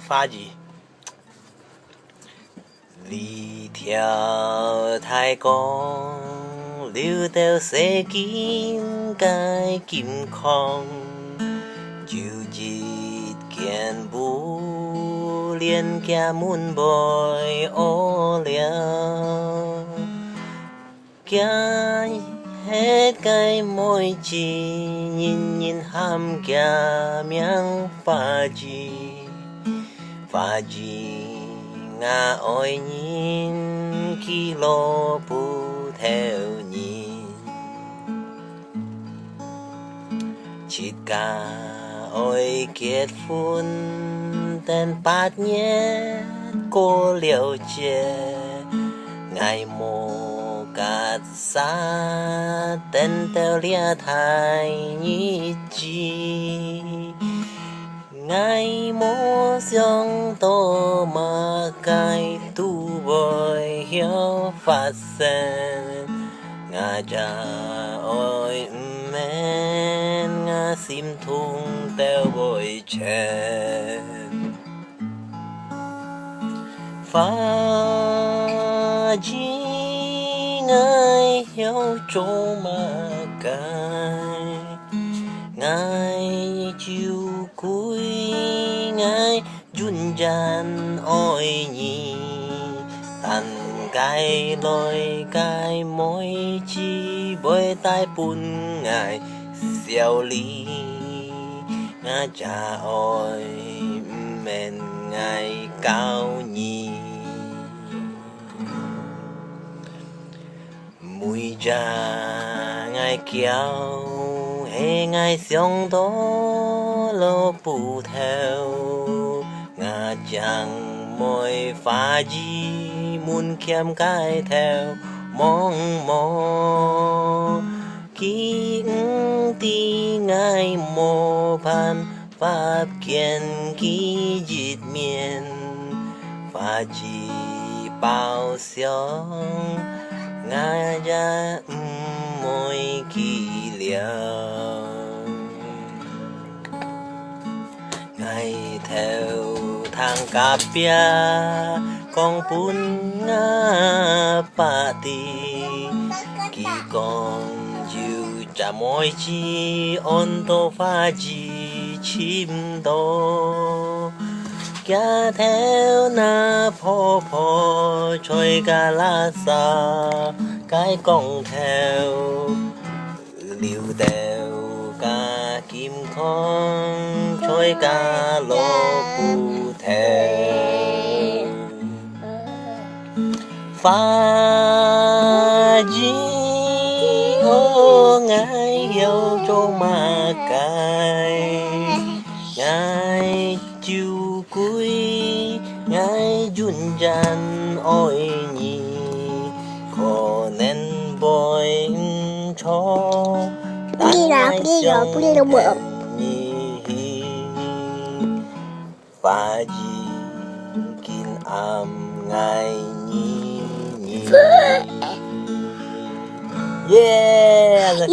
phá gì vì theo thái con lưu theo sẽ kín cái kim không chịu chít kiên bù liên kia muốn bồi ô liao kia hết cái môi chỉ nhìn nhìn ham kia miếng phá gì ngà ôi nhìn khi lô bu theo nhìn chỉ cả ôi kết phun tên bát nhé cô liều chê ngày mô cát xa tên teo lia thái nhị chi ngày mô giông tô mà cái tu bồi hiếu phát sen ngà cha ôi men ngà sim thung teo bồi chen phá chi ngài hiếu chỗ mà cái ngài chiều cuối ngài dun dàn ôi nhì thành cái lôi cái môi chi bơi tai bùn ngài xeo ly ngà cha ôi men ngài cao nhì mùi cha ngài kéo hay ngài xiong đó lô bù theo ngà chẳng môi phá gì muốn kiếm cái theo mong mò kỹ tí ngài mô pan pháp kiên kỹ dịt miền phá gì bao xiong ngà ra môi kỳ liao ngày theo thang cà pia con bún ngà pa ti kỳ con chiu chả môi chi ôn tô pha chi chim đô kia theo na phô phô trôi cả lá xa cái con theo liều đèo cả kim con trôi cả lô bù theo phá gì hô ngài yêu cho mà cái ngài chiều cuối ngài dun dàn ôi nhì khó nên bồi cho đi đâu bữa và gì kín ngày nhì yeah